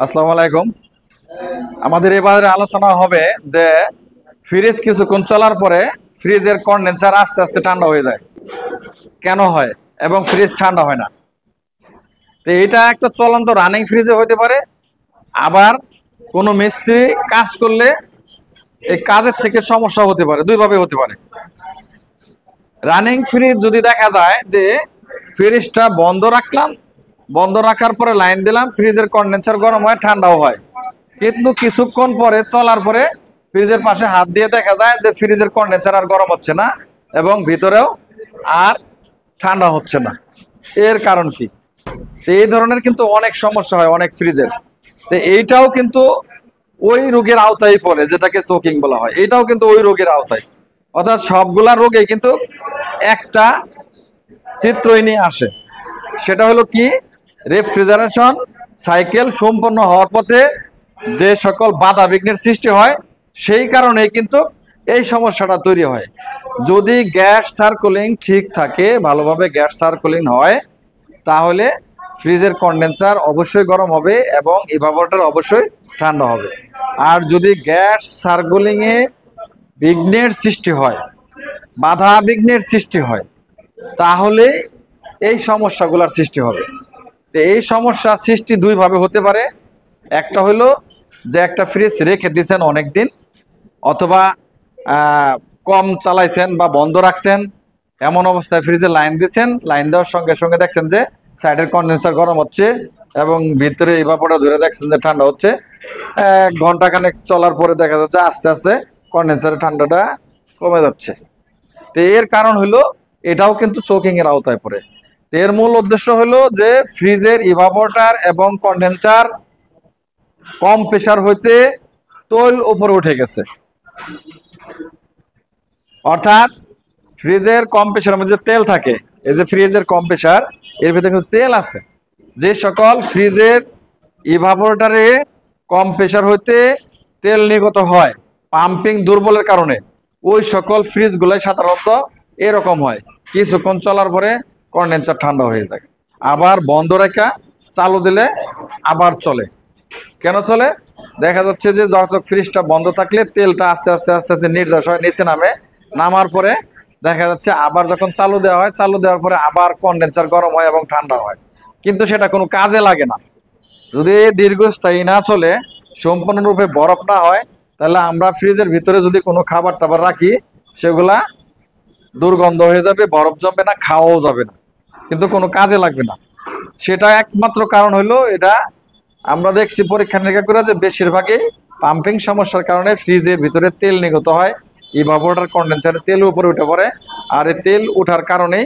আসসালামু আলাইকুম। আমাদের এবারে আলোচনা হবে যে ফ্রিজ কিছুক্ষণ চলার পরে ফ্রিজের কন্ডেন্সার আস্তে আস্তে ঠান্ডা হয়ে যায়, কেন হয় এবং ফ্রিজ ঠান্ডা হয় না। তো এটা একটা চলন্ত রানিং ফ্রিজে হতে পারে, আবার কোনো মিস্ত্রি কাজ করলে এই কাজের থেকে সমস্যা হতে পারে, দুইভাবে হতে পারে। রানিং ফ্রিজ যদি দেখা যায় যে ফ্রিজটা বন্ধ রাখলাম, বন্ধ রাখার পরে লাইন দিলাম, ফ্রিজের কন্ডেন্সার গরম হয়, ঠান্ডাও হয়, কিন্তু কিছুক্ষণ পরে চলার পরে ফ্রিজের পাশে হাত দিয়ে দেখা যায় যে ফ্রিজের কন্ডেন্সার আর গরম হচ্ছে না এবং ভিতরেও আর ঠান্ডা হচ্ছে না। এর কারণ কি? তো এই ধরনের কিন্তু অনেক সমস্যা হয় অনেক ফ্রিজের। তো এইটাও কিন্তু ওই রোগের আওতায় পড়ে, যেটাকে চোকিং বলা হয়। এটাও কিন্তু ওই রোগের আওতায়, অর্থাৎ সবগুলা রোগে কিন্তু একটা চিত্রই নিয়ে আসে। সেটা হলো কি, রেফ্রিজারেশন সাইকেল সম্পন্ন হওয়ার পথে যে সকল বাধা বিঘ্নের সৃষ্টি হয়, সেই কারণে কিন্তু এই সমস্যাটা তৈরি হয়। যদি গ্যাস সার্কুলিং ঠিক থাকে, ভালোভাবে গ্যাস সার্কুলিং হয়, তাহলে ফ্রিজের কন্ডেন্সার অবশ্যই গরম হবে এবং ইভাপোরেটর অবশ্যই ঠান্ডা হবে। আর যদি গ্যাস সার্কুলিংয়ে বিঘ্নের সৃষ্টি হয়, বাধা বিঘ্নের সৃষ্টি হয়, তাহলে এই সমস্যাগুলোর সৃষ্টি হবে। তো এই সমস্যা সৃষ্টি দুইভাবে হতে পারে। একটা হলো যে একটা ফ্রিজ রেখে দিয়েছেন অনেক দিন, অথবা কম চালাইছেন বা বন্ধ রাখছেন, এমন অবস্থায় ফ্রিজে লাইন দিয়েছেন, লাইন দেওয়ার সঙ্গে সঙ্গে দেখছেন যে সাইডের কন্ডেন্সার গরম হচ্ছে এবং ভিতরে ইভাপোরেটর ধরে দেখছেন যে ঠান্ডা হচ্ছে। ঘন্টা খানেক চলার পরে দেখা যাচ্ছে আস্তে আস্তে কন্ডেন্সারের ঠান্ডাটা কমে যাচ্ছে। তো এর কারণ হলো এটাও কিন্তু চোকিং এর আওতায় পড়ে। এর মূল উদ্দেশ্য হলো যে ফ্রিজের ইভাপোরেটর এবং কন্ডেন্সার কম প্রেসার হইতে তৈল উপরে উঠে গেছে, অর্থাৎ ফ্রিজের কম প্রেসারের মধ্যে তেল থাকে। এই যে ফ্রিজের কম প্রেসার, এর ভিতরে কিন্তু তেল আছে। যে সকল ফ্রিজের ইভাপোরেটরে কম প্রেসার হইতে তেল নির্গত হয় পাম্পিং দুর্বলের কারণে, ওই সকল ফ্রিজগুলোই সাধারণত এরকম হয়, কিছুক্ষণ চলার পরে কন্ডেন্সার ঠান্ডা হয়ে যায়। আবার বন্ধ রেখা চালু দিলে আবার চলে। কেন চলে? দেখা যাচ্ছে যে যত ফ্রিজটা বন্ধ থাকলে তেলটা আস্তে আস্তে আস্তে আস্তে নির্যাস হয়, নিচে নামে, নামার পরে দেখা যাচ্ছে আবার যখন চালু দেওয়া হয়, চালু দেওয়ার পরে আবার কন্ডেন্সার গরম হয় এবং ঠান্ডা হয়, কিন্তু সেটা কোনো কাজে লাগে না। যদি দীর্ঘস্থায়ী না চলে, সম্পূর্ণরূপে বরফ না হয়, তাহলে আমরা ফ্রিজের ভিতরে যদি কোনো খাবার টাবার রাখি, সেগুলা দুর্গন্ধ হয়ে যাবে, বরফ জমবে না, খাওয়াও যাবে না, কিন্তু কোনো কাজে লাগবে না। সেটা একমাত্র কারণ হলো এটা আমরা দেখছি পরীক্ষা নিরীক্ষা করে যে বেশিরভাগই পাম্পিং সমস্যার কারণে ফ্রিজের ভিতরে তেল নির্গত হয়, ইভাপোরেটর কন্ডেন্সারে তেল উপরে উঠে পড়ে, আর এই তেল উঠার কারণেই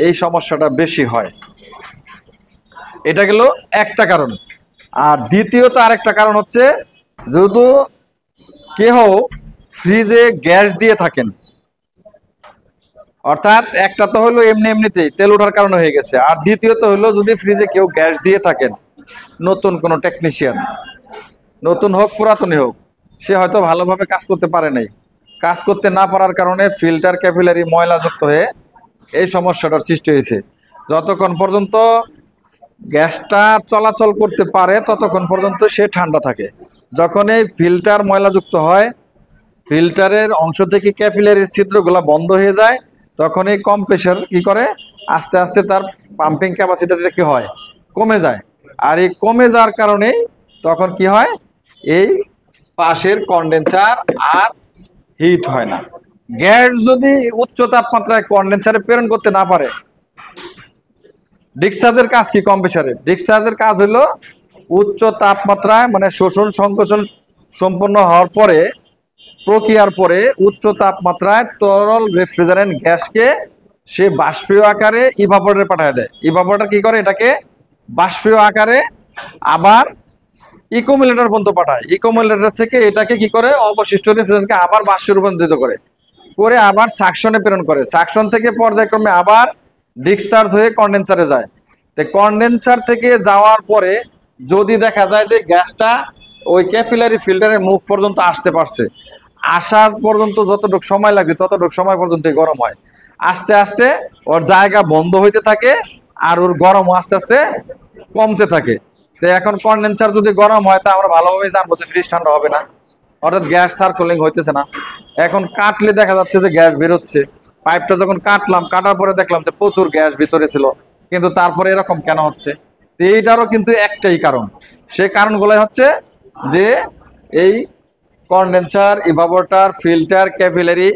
এই সমস্যাটা বেশি হয়। এটা গেল একটা কারণ। আর দ্বিতীয়ত আরেকটা কারণ হচ্ছে, যদি কেহ ফ্রিজে গ্যাস দিয়ে থাকেন, অর্থাৎ একটা তো হলো এমনি এমনিতেই তেল ওঠার কারণে হয়ে গেছে, আর দ্বিতীয়ত হলো যদি ফ্রিজে কেউ গ্যাস দিয়ে থাকেন, নতুন কোনো টেকনিশিয়ান, নতুন হোক পুরাতনই হোক, সে হয়তো ভালোভাবে কাজ করতে পারে নাই, কাজ করতে না পারার কারণে ফিল্টার ক্যাপিলারি ময়লাযুক্ত হয়ে এই সমস্যাটার সৃষ্টি হয়েছে। যতক্ষণ পর্যন্ত গ্যাসটা চলাচল করতে পারে ততক্ষণ পর্যন্ত সে ঠান্ডা থাকে। যখন এই ফিল্টার ময়লাযুক্ত হয়, ফিল্টারের অংশ থেকে ক্যাপিলারির ছিদ্রগুলো বন্ধ হয়ে যায়, তখন এই কম্প্রেসার কি করে, আস্তে আস্তে তার পাম্পিং ক্যাপাসিটিটা কি হয়, কমে যায়। আর এই কমে যাওয়ার কারণে তখন কি হয়, এই পাশের কন্ডেন্সার আর হিট হয় না। গ্যাস যদি উচ্চ তাপমাত্রায় কন্ডেন্সারে প্রেরণ করতে না পারে, ডিসচার্জের কাজ কি কম্প্রেসারের? ডিসচার্জের কাজ হলো উচ্চ তাপমাত্রায়, মানে শোষণ সংকোচন সম্পন্ন হওয়ার পরে, প্রক্রিয়ার পরে উচ্চ তাপমাত্রায় তরল রেফ্রিজারেন্ট গ্যাসকে সে বাষ্পীয় আকারে ইভাপোরেটরে পাঠিয়ে দেয়। ইভাপোরেটর কি করে, এটাকে বাষ্পীয় আকারে আবার ইকোমুলেটর পর্যন্ত পাঠায়। ইকোমুলেটর থেকে এটাকে কি করে, অবশিষ্ট রেফ্রিজারেন্টকে আবার বাষ্পে রূপান্তরিত করে, করে আবার সাকশনে প্রেরণ করে। সাকশন থেকে পর্যায়ক্রমে আবার ডিসচার্জ হয়ে কন্ডেন্সারে যায়। তো কন্ডেন্সার থেকে যাওয়ার পরে যদি দেখা যায় যে গ্যাসটা ওই ক্যাপিলারি ফিল্টারের মুখ পর্যন্ত আসতে পারছে, আসার পর্যন্ত যতটুকু সময় লাগছে ততটুকু সময় পর্যন্তই গরম হয়। আস্তে আস্তে ওর জায়গা বন্ধ হইতে থাকে আর ওর গরম আস্তে আস্তে কমতে থাকে। তো এখন কন্ডেন্সার যদি গরম হয় তা আমরা ভালোভাবে জানবো যে ফ্রিজ ঠান্ডা হবে না, অর্থাৎ গ্যাস সার্কুলিং হইতেছে না। এখন কাটলে দেখা যাচ্ছে যে গ্যাস বেরোচ্ছে। পাইপটা যখন কাটলাম, কাটার পরে দেখলাম যে প্রচুর গ্যাস ভিতরে ছিল, কিন্তু তারপরে এরকম কেন হচ্ছে? তো এইটারও কিন্তু একটাই কারণ। সেই কারণগুলো হচ্ছে যে এই কন্ডেন্সার, ইভাপোরেটর, ফিল্টার, ক্যাপিলারি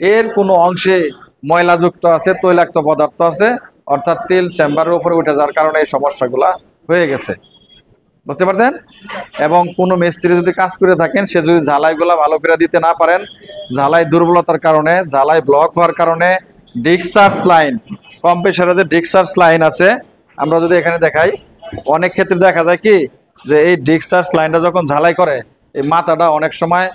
এর কোনো অংশে ময়লাযুক্ত আছে, তৈলাক্ত পদার্থ আছে, অর্থাৎ তেল চেম্বারের উপরে উঠে যাওয়ার কারণে এই সমস্যাগুলা হয়ে গেছে। বুঝতে পারছেন? এবং কোনো মিস্ত্রি যদি কাজ করে থাকেন, সে যদি ঝালাইগুলা ভালো করে দিতে না পারেন, ঝালাই দুর্বলতার কারণে, ঝালাই ব্লক হওয়ার কারণে ডিসচার্জ লাইন, কম্প্রেসারে যে ডিসচার্জ লাইন আছে, আমরা যদি এখানে দেখাই, অনেক ক্ষেত্রে দেখা যায় কি যে এই ডিসচার্জ লাইনটা যখন ঝালাই করে, এই মাথাটা অনেক সময়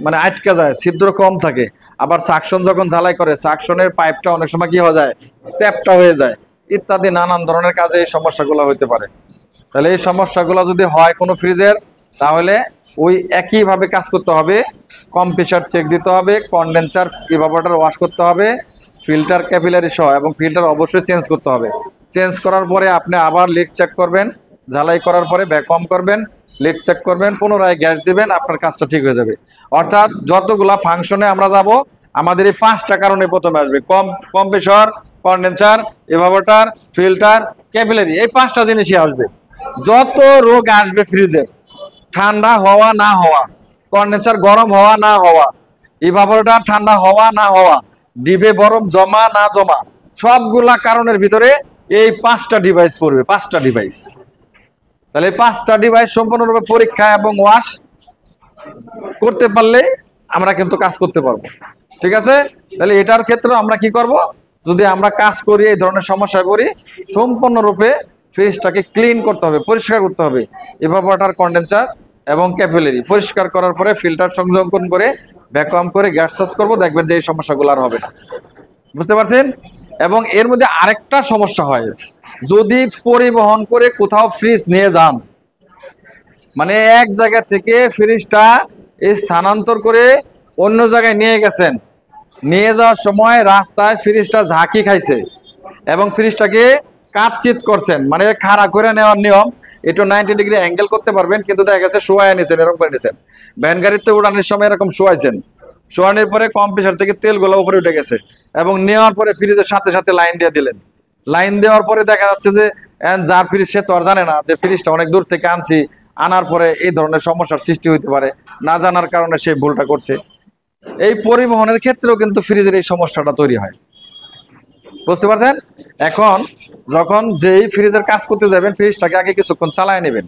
মানে আটকে যায়, ছিদ্র কম থাকে। আবার সাকশন যখন ঝালাই করে, সাকশনের পাইপটা অনেক সময় কি হয়ে যায়, চ্যাপটা হয়ে যায়, ইত্যাদি নানান ধরনের কাজে এই সমস্যাগুলো হতে পারে। তাহলে এই সমস্যাগুলো যদি হয় কোনো ফ্রিজের, তাহলে ওই একইভাবে কাজ করতে হবে। কম্প্রেসার চেক দিতে হবে, কন্ডেন্সার ইভাপোরেটর ওয়াশ করতে হবে, ফিল্টার ক্যাপিলারি সহ, এবং ফিল্টার অবশ্যই চেঞ্জ করতে হবে। চেঞ্জ করার পরে আপনি আবার লিক চেক করবেন, ঝালাই করার পরে ভ্যাকুয়াম করবেন, লিক চেক করবেন, পুনরায় গ্যাস দিবেন, আপনার কাজটা ঠিক হয়ে যাবে। অর্থাৎ যতগুলা ফাংশনে আমরা যাব, আমাদের এই 5টা কারণে প্রথমে আসবে। Compressor, condenser, evaporator, filter, capillary, এই 5টা জিনিসই আসবে। যত রোগ আসবে ফ্রিজের, ঠান্ডা হওয়া না হওয়া, কন্ডেন্সার গরম হওয়া না হওয়া, ইভাপোরেটর ঠান্ডা হওয়া না হওয়া, ডিবে বরফ জমা না জমা, সবগুলা কারণের ভিতরে এই 5টা ডিভাইস পড়বে। 5টা ডিভাইস। তাহলে এই 5টা ডিভাইস সম্পূর্ণরূপে পরীক্ষা এবং ওয়াশ করতে পারলে আমরা কিন্তু কাজ করতে পারবো। ঠিক আছে? তাহলে এটার ক্ষেত্রে আমরা কি করব? যদি আমরা কাজ করি, এই ধরনের সমস্যায় পড়ি, সম্পূর্ণরূপে ফ্রিজটাকে ক্লিন করতে হবে, পরিষ্কার করতে হবে। ইভাপোরেটর, কন্ডেন্সার এবং ক্যাপিলারি পরিষ্কার করার পরে ফিল্টার সংযোজন করে ভ্যাকুয়াম করে গ্যাস চার্জ করবো, দেখবেন যে এই সমস্যাগুলো আর হবে না। বুঝতে পারছেন? এবং এর মধ্যে আরেকটা সমস্যা হয়, যদি পরিবহন করে কোথাও ফ্রিজ নিয়ে যান, মানে এক জায়গা থেকে ফ্রিজটা স্থানান্তর করে অন্য জায়গায় নিয়ে গেছেন, নিয়ে যাওয়ার সময় রাস্তায় ফ্রিজটা ঝাঁকি খাইছে এবং ফ্রিজটাকে কাটচিত করছেন, মানে খাড়া করে নেওয়ার নিয়ম, একটু 90 ডিগ্রি অ্যাঙ্গেল করতে পারবেন, কিন্তু দেখা গেছে শোয়ায় নিয়েছেন, এরকম করে নিয়েছেন। ভ্যান গাড়িতে উড়ানোর সময় এরকম শোয়াইছেন, শোয়ানোর পরে কম্প্রেসার থেকে তেলগুলো উপরে উঠে গেছে, এবং নেওয়ার পরে ফ্রিজের সাথে সাথে লাইন দিয়ে দিলেন। লাইন দেওয়ার পরে দেখা যাচ্ছে যে যার ফ্রিজ সে তো আর জানে না যে ফ্রিজটা অনেক দূর থেকে আনছি, আনার পরে এই ধরনের সমস্যার সৃষ্টি হতে পারে, না জানার কারণে সে ভুলটা করছে। এই পরিবহনের ক্ষেত্রেও কিন্তু ফ্রিজের এই সমস্যাটা তৈরি হয়। বুঝতে পারছেন? এখন যখন যেই ফ্রিজের কাজ করতে যাবেন, ফ্রিজটাকে আগে কিছুক্ষণ চালায় নেবেন,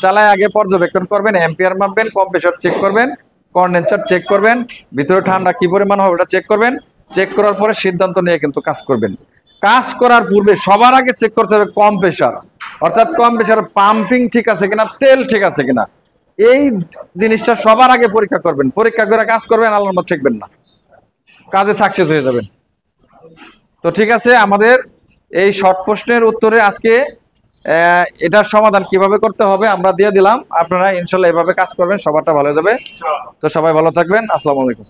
চালায় আগে পর্যবেক্ষণ করবেন, অ্যাম্পিয়ার মাপবেন, কম্প্রেসর চেক করবেন, কন্ডেন্সার চেক করবেন, ভিতরে ঠান্ডা কি পরিমাণ হবে ওটা চেক করবেন। চেক করার পরে সিদ্ধান্ত নিয়ে কিন্তু কাজ করবেন। কাজ করার পূর্বে সবার আগে চেক করতে হবে কম্প্রেসার, অর্থাৎ কম্প্রেসার পাম্পিং ঠিক আছে কিনা, তেল ঠিক আছে কিনা, এই জিনিসটা সবার আগে পরীক্ষা করবেন। পরীক্ষা করে কাজ করবেন, আল্লাহর মত ঠেকবেন না, কাজে সাকসেস হয়ে যাবেন। তো ঠিক আছে, আমাদের এই শর্ট প্রশ্নের উত্তরে আজকে এটার সমাধান কিভাবে করতে হবে আমরা দিয়ে দিলাম। আপনারা ইনশাল্লাহ এভাবে কাজ করবেন, সবারটা ভালো হয়ে যাবে। তো সবাই ভালো থাকবেন। আসসালামু আলাইকুম।